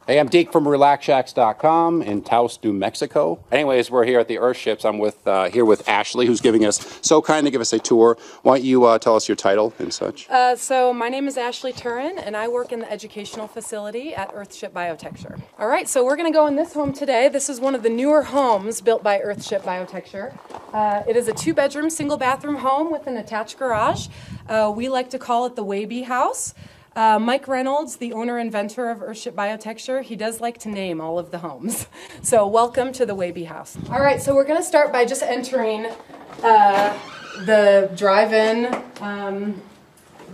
Hey, I'm Deke from RelaxShacks.com in Taos, New Mexico. Anyways, we're here at the Earthships. I'm here with Ashley, who's giving us so kind to give us a tour. Why don't you tell us your title and such? So my name is Ashley Turin, and I work in the educational facility at Earthship Biotecture. All right, so we're going to go in this home today. This is one of the newer homes built by Earthship Biotecture. It is a 2-bedroom, single-bathroom home with an attached garage. We like to call it the Waby House. Mike Reynolds, the owner-inventor of Earthship Biotecture, he does like to name all of the homes. So welcome to the Waby House. All right, so we're going to start by just entering the drive-in,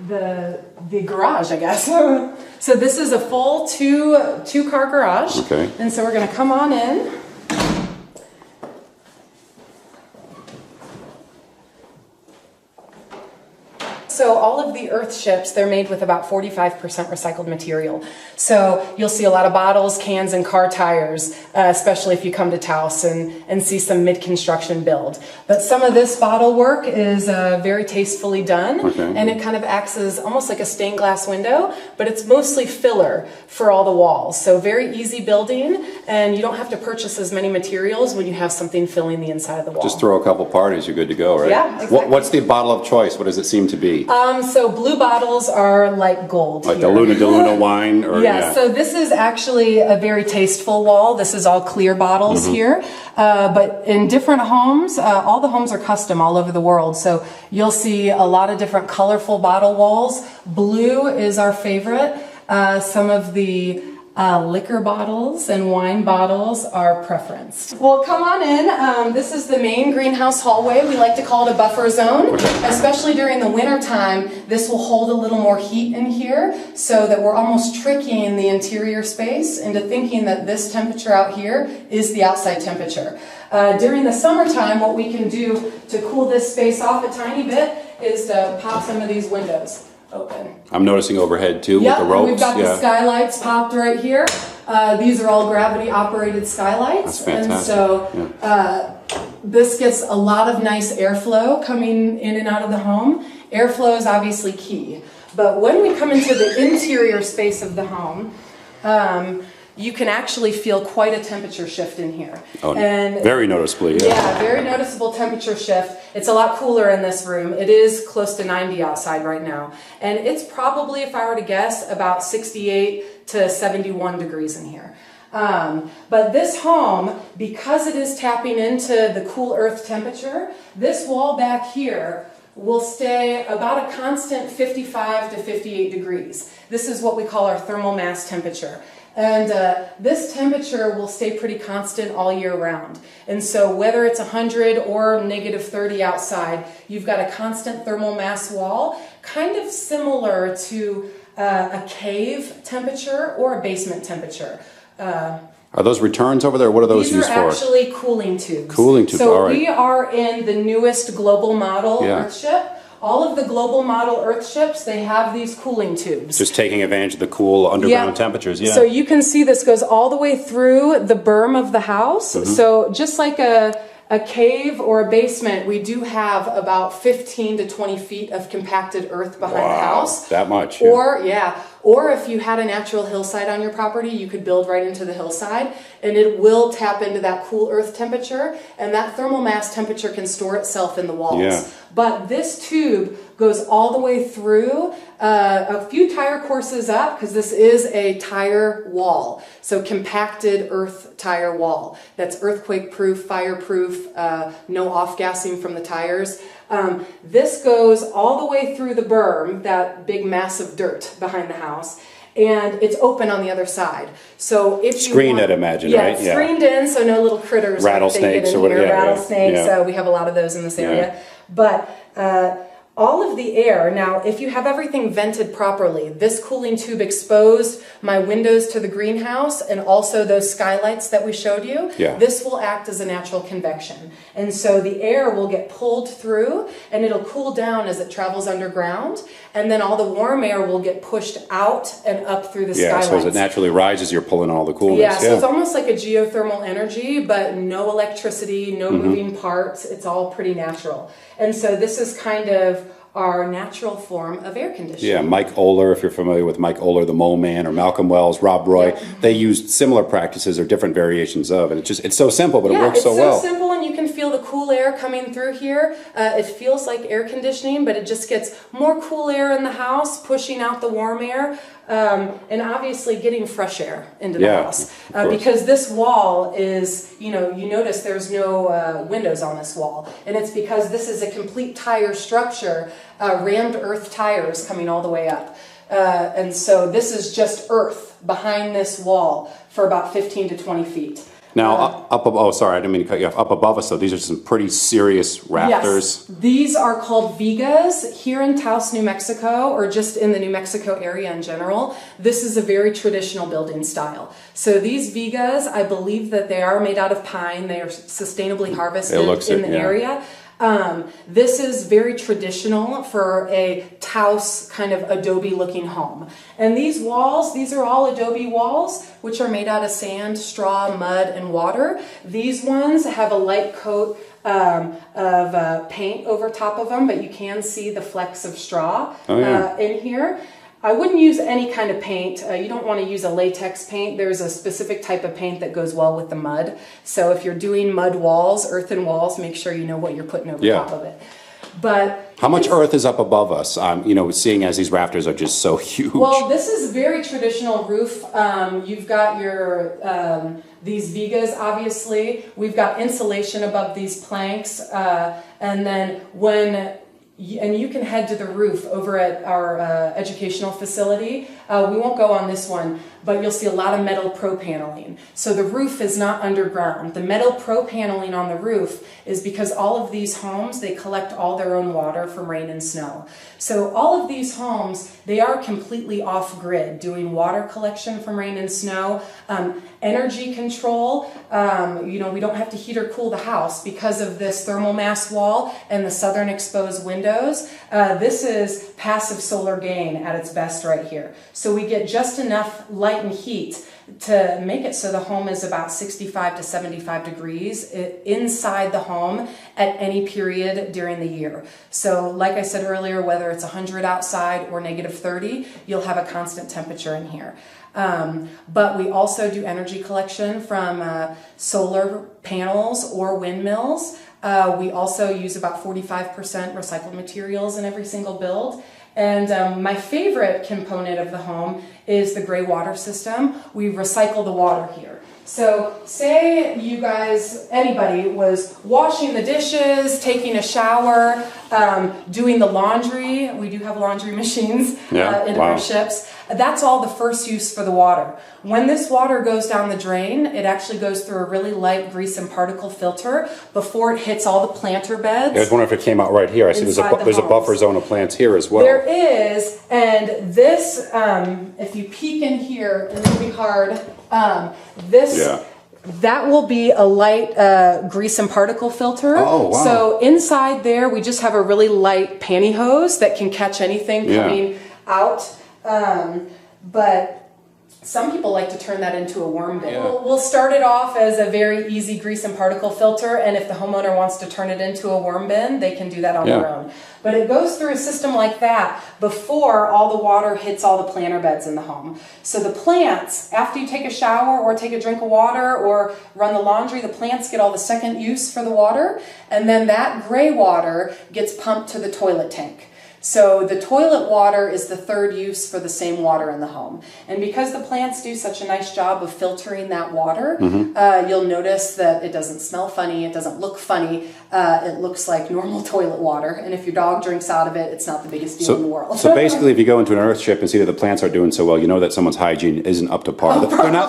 the garage, I guess. So this is a full two-car garage. Okay. And so we're going to come on in. So all of the Earthships, they're made with about 45% recycled material. So you'll see a lot of bottles, cans, and car tires, especially if you come to Taos and see some mid-construction build. But some of this bottle work is very tastefully done, and it kind of acts as almost like a stained glass window, but it's mostly filler for all the walls. So very easy building, and you don't have to purchase as many materials when you have something filling the inside of the wall. Just throw a couple parties, you're good to go, right? Yeah, exactly. What's the bottle of choice? What does it seem to be? So blue bottles are like gold. Like here. the Luna de Luna wine? Or, yeah, so this is actually a very tasteful wall. This is all clear bottles here. But in different homes, all the homes are custom all over the world. So you'll see a lot of different colorful bottle walls. Blue is our favorite. Some of the liquor bottles and wine bottles are preferenced. Well, come on in. This is the main greenhouse hallway. We like to call it a buffer zone, especially during the winter time. This will hold a little more heat in here so that we're almost tricking the interior space into thinking that this temperature out here is the outside temperature. During the summertime, what we can do to cool this space off a tiny bit is to pop some of these windows open. I'm noticing overhead too with the ropes. We've got the skylights popped right here. These are all gravity operated skylights. That's fantastic. And so this gets a lot of nice airflow coming in and out of the home. Airflow is obviously key. But when we come into the interior space of the home, you can actually feel quite a temperature shift in here. Oh, and very noticeably, yeah. Yeah, very noticeable temperature shift. It's a lot cooler in this room. It is close to 90 outside right now. And it's probably, if I were to guess, about 68 to 71 degrees in here. But this home, because it is tapping into the cool earth temperature, this wall back here will stay about a constant 55 to 58 degrees. This is what we call our thermal mass temperature. And this temperature will stay pretty constant all year round. And so whether it's 100 or -30 outside, you've got a constant thermal mass wall, kind of similar to a cave temperature or a basement temperature. Are those returns over there? What are those used for? These are actually cooling tubes. Cooling tubes, all right. So we are in the newest global model Earthship. All of the global model Earthships, they have these cooling tubes. Just taking advantage of the cool underground temperatures, So you can see this goes all the way through the berm of the house. So just like a cave or a basement, we do have about 15 to 20 feet of compacted earth behind the house. That much? Or if you had a natural hillside on your property, you could build right into the hillside, and it will tap into that cool earth temperature, and that thermal mass temperature can store itself in the walls. Yeah. But this tube goes all the way through a few tire courses up, because this is a tire wall. So compacted earth tire wall. That's earthquake proof, fireproof, no off-gassing from the tires. This goes all the way through the berm, that big mass of dirt behind the house, and it's open on the other side. So if screened, I'd imagine, right? Yeah, screened in, so no little critters, rattlesnakes or whatever. Rattlesnakes. So we have a lot of those in this area. But all of the air, now if you have everything vented properly, this cooling tube exposed my windows to the greenhouse and also those skylights that we showed you, this will act as a natural convection. And so the air will get pulled through and it'll cool down as it travels underground, and then all the warm air will get pushed out and up through the skylights. So as it naturally rises, you're pulling all the coolness. So it's almost like a geothermal energy, but no electricity, no moving parts. It's all pretty natural. And so this is kind of our natural form of air conditioning. Yeah, Mike Oler, if you're familiar with Mike Oler, the Mole Man, or Malcolm Wells, Rob Roy, they used similar practices or different variations of, and it's so simple, but it works so well. It's so simple, and you can feel the cool air coming through here. It feels like air conditioning, but it just gets more cool air in the house, pushing out the warm air. And obviously getting fresh air into the house, because this wall is, you notice there's no windows on this wall, and it's because this is a complete tire structure, rammed earth tires coming all the way up. And so this is just earth behind this wall for about 15 to 20 feet. Now, sorry, I didn't mean to cut you off. Up above us, though, these are some pretty serious rafters. Yes, these are called vigas here in Taos, New Mexico, or just in the New Mexico area in general. This is a very traditional building style. So these vigas, I believe that they are made out of pine. They are sustainably harvested in the area. This is very traditional for a Taos kind of adobe looking home. And these walls, these are all adobe walls, which are made out of sand, straw, mud, and water. These ones have a light coat of paint over top of them, but you can see the flecks of straw in here. I wouldn't use any kind of paint. You don't want to use a latex paint. There's a specific type of paint that goes well with the mud. So if you're doing mud walls, earthen walls, make sure you know what you're putting over top of it. But how much earth is up above us? Seeing as these rafters are just so huge. Well, this is very traditional roof. You've got your these vigas, obviously. We've got insulation above these planks, and then and you can head to the roof over at our educational facility. We won't go on this one, but you'll see a lot of metal pro paneling. So the roof is not underground. The metal pro paneling on the roof is because all of these homes, they collect all their own water from rain and snow. So all of these homes, they are completely off-grid, doing water collection from rain and snow. Energy control, we don't have to heat or cool the house because of this thermal mass wall and the southern exposed windows. This is passive solar gain at its best right here. So we get just enough light and heat to make it so the home is about 65 to 75 degrees inside the home at any period during the year. So like I said earlier, whether it's 100 outside or negative 30, you'll have a constant temperature in here. But we also do energy collection from solar panels or windmills. We also use about 45% recycled materials in every single build. And my favorite component of the home is the gray water system. We recycle the water here. So say you guys, anybody was washing the dishes, taking a shower, doing the laundry. We do have laundry machines in Earthships. That's all the first use for the water. When this water goes down the drain, it actually goes through a really light grease and particle filter before it hits all the planter beds. I was wondering if it came out right here. I see there's a buffer zone of plants here as well. There is, and this, if you peek in here, and it'll be hard, that will be a light grease and particle filter. Oh, wow. So inside there, we just have a really light pantyhose that can catch anything coming out. But some people like to turn that into a worm bin. We'll start it off as a very easy grease and particle filter, and if the homeowner wants to turn it into a worm bin, they can do that on their own. But it goes through a system like that before all the water hits all the planter beds in the home. So the plants, after you take a shower or take a drink of water or run the laundry, the plants get all the second use for the water, and then that gray water gets pumped to the toilet tank. So the toilet water is the third use for the same water in the home. And because the plants do such a nice job of filtering that water, you'll notice that it doesn't smell funny, it doesn't look funny, it looks like normal toilet water. And if your dog drinks out of it, it's not the biggest deal in the world. So basically, if you go into an Earthship and see that the plants are doing so well, you know that someone's hygiene isn't up to par.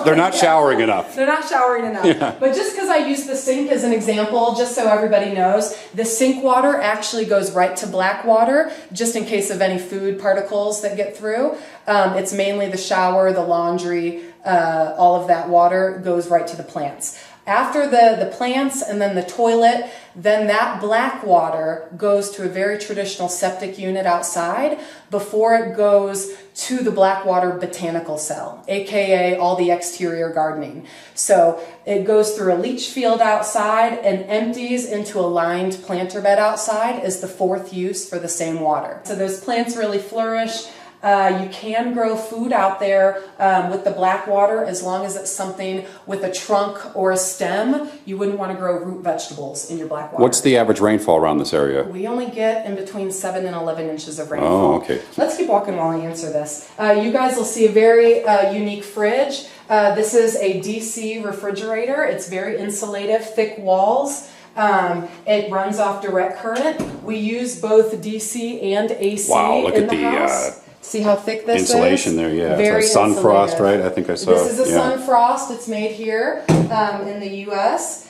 They're not showering enough. They're not showering enough. But just because I use the sink as an example, just so everybody knows, the sink water actually goes right to black water, just in case of any food particles that get through. It's mainly the shower, the laundry, all of that water goes right to the plants. After the plants and then the toilet, then that black water goes to a very traditional septic unit outside before it goes to the Blackwater botanical cell, aka all the exterior gardening. So it goes through a leach field outside and empties into a lined planter bed outside as the fourth use for the same water. So those plants really flourish. You can grow food out there with the black water as long as it's something with a trunk or a stem. You wouldn't want to grow root vegetables in your black water. What's the average rainfall around this area? We only get in between 7 and 11 inches of rainfall. Oh, okay. Let's keep walking while I answer this. You guys will see a very unique fridge. This is a DC refrigerator. It's very insulative, thick walls. It runs off direct current. We use both DC and AC in the house. See how thick this insulation is? There, yeah. Very it's a sun frost, right? I think I saw. This is a sun frost. It's made here in the U.S.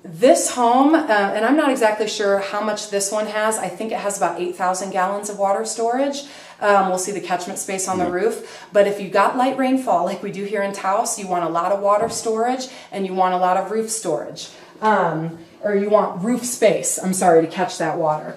This home, and I'm not exactly sure how much this one has. I think it has about 8,000 gallons of water storage. We'll see the catchment space on the roof. But if you got light rainfall, like we do here in Taos, you want a lot of water storage and you want a lot of roof storage. Or you want roof space, I'm sorry, to catch that water.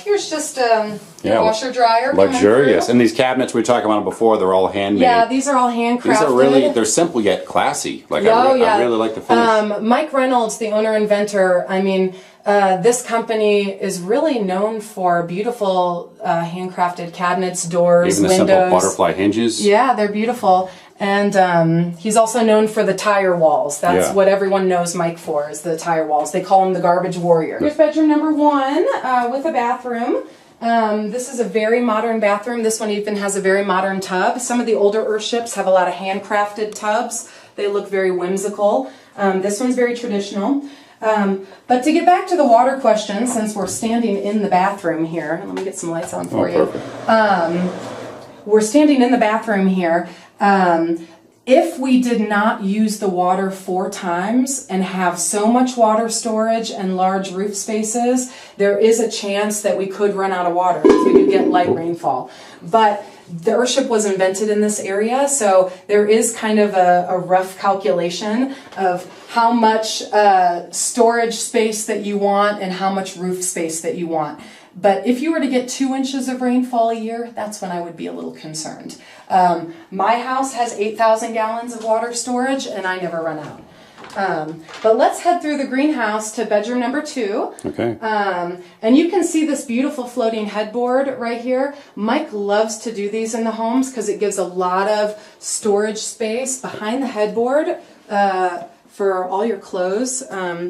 Here's just your washer dryer. Luxurious. And these cabinets we were talking about before, they're all handmade. Yeah, these are all handcrafted. These are really, they're simple yet classy. Like I really like the finish. Mike Reynolds, the owner-inventor, I mean, this company is really known for beautiful handcrafted cabinets, doors, even the windows. simple butterfly hinges. Yeah, they're beautiful. And he's also known for the tire walls. That's what everyone knows Mike for, is the tire walls. They call him the garbage warrior. Here's bedroom number 1 with a bathroom. This is a very modern bathroom. This one even has a very modern tub. Some of the older Earthships have a lot of handcrafted tubs. They look very whimsical. This one's very traditional. But to get back to the water question, since we're standing in the bathroom here, let me get some lights on for you. We're standing in the bathroom here. If we did not use the water 4 times and have so much water storage and large roof spaces, there is a chance that we could run out of water if we do get light rainfall. But the Earthship was invented in this area, so there is kind of a rough calculation of how much storage space that you want and how much roof space that you want. But if you were to get 2 inches of rainfall a year, that's when I would be a little concerned. My house has 8,000 gallons of water storage, and I never run out. But let's head through the greenhouse to bedroom number 2. Okay. And you can see this beautiful floating headboard right here. Mike loves to do these in the homes because it gives a lot of storage space behind the headboard for all your clothes.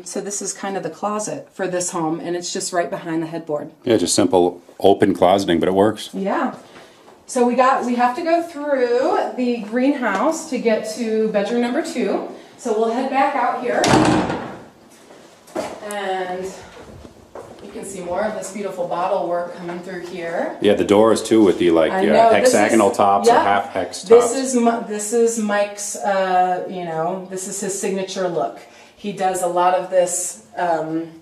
So this is kind of the closet for this home, and it's just right behind the headboard. Yeah, just simple open closeting, but it works. Yeah. So we have to go through the greenhouse to get to bedroom number 2. So we'll head back out here, and you can see more of this beautiful bottle work coming through here. Yeah, the doors too, with the hexagonal tops or half hex tops. This is Mike's. This is his signature look. He does a lot of this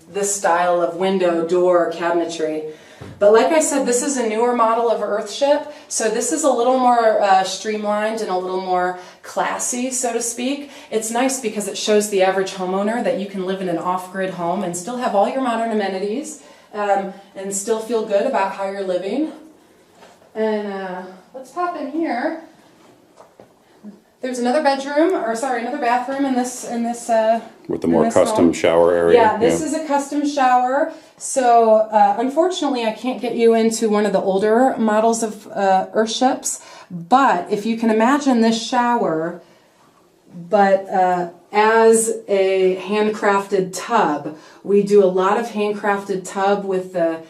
this style of window, door, cabinetry. But like I said, this is a newer model of Earthship, so this is a little more streamlined and a little more classy, so to speak. It's nice because it shows the average homeowner that you can live in an off-grid home and still have all your modern amenities and still feel good about how you're living. And let's pop in here. There's another bathroom in this with the more custom shower area. Yeah, this is a custom shower. So unfortunately, I can't get you into one of the older models of Earthships. But if you can imagine this shower, but as a handcrafted tub, we do a lot of handcrafted tub with the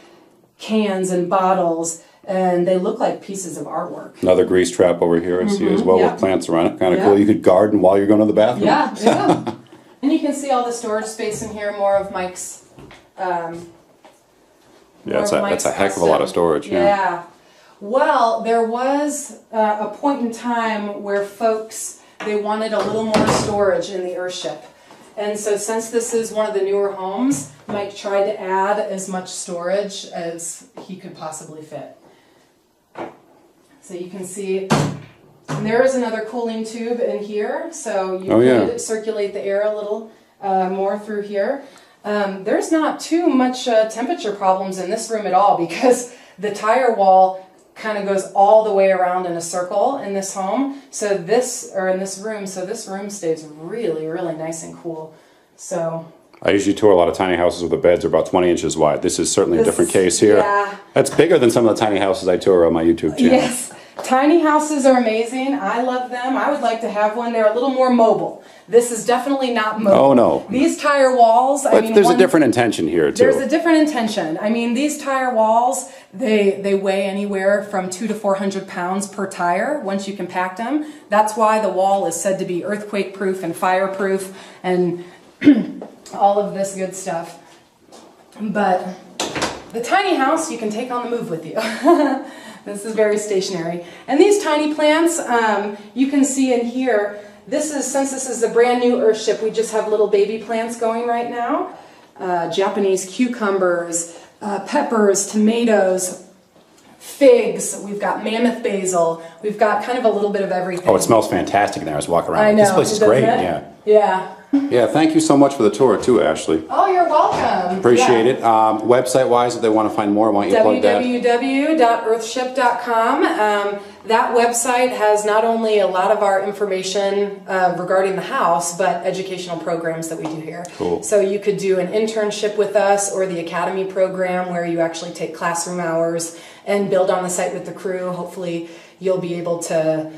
cans and bottles. And they look like pieces of artwork. Another grease trap over here I see as well with plants around it. Kind of cool. You could garden while you're going to the bathroom. Yeah. And you can see all the storage space in here, more of Mike's. That's a heck of a lot of storage. Yeah. Well, there was a point in time where folks, they wanted a little more storage in the Earthship. And so since this is one of the newer homes, Mike tried to add as much storage as he could possibly fit. So you can see And there is another cooling tube in here, so you could circulate the air a little more through here. There's not too much temperature problems in this room at all because the tire wall kind of goes all the way around in a circle in this home. So this room stays really, really nice and cool. So I usually tour a lot of tiny houses where the beds are about 20 inches wide. This is certainly a different case here. Yeah. That's bigger than some of the tiny houses I tour on my YouTube channel. Yes. Tiny houses are amazing. I love them. I would like to have one. They're a little more mobile. This is definitely not mobile. Oh, no. These tire walls, But there's a different intention here, too. There's a different intention. I mean, these tire walls, they weigh anywhere from 200 to 400 pounds per tire once you compact them. That's why the wall is said to be earthquake-proof and fireproof and all of this good stuff. But the tiny house you can take on the move with you. This is very stationary. And these tiny plants, you can see in here, since this is a brand new Earthship, we just have little baby plants going right now. Japanese cucumbers, peppers, tomatoes, figs, we've got mammoth basil, we've got kind of a little bit of everything. Oh, it smells fantastic in there. I was walking around. I know. This place is great. Yeah. Yeah. Yeah, thank you so much for the tour, too, Ashley. Oh, you're welcome. Appreciate it. Website-wise, if they want to find more, why don't you plug that? www.earthship.com. That website has not only a lot of our information regarding the house, but educational programs that we do here. Cool. So you could do an internship with us or the academy program where you actually take classroom hours and build on the site with the crew. Hopefully, you'll be able to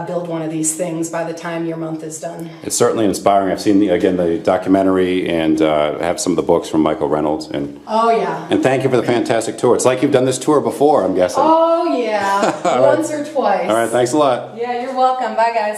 build one of these things by the time your month is done. It's certainly inspiring. I've seen, the documentary and have some of the books from Michael Reynolds. And oh, yeah. And thank you for the fantastic tour. It's like you've done this tour before, I'm guessing. Oh, yeah. Once or twice. All right, thanks a lot. Yeah, you're welcome. Bye, guys.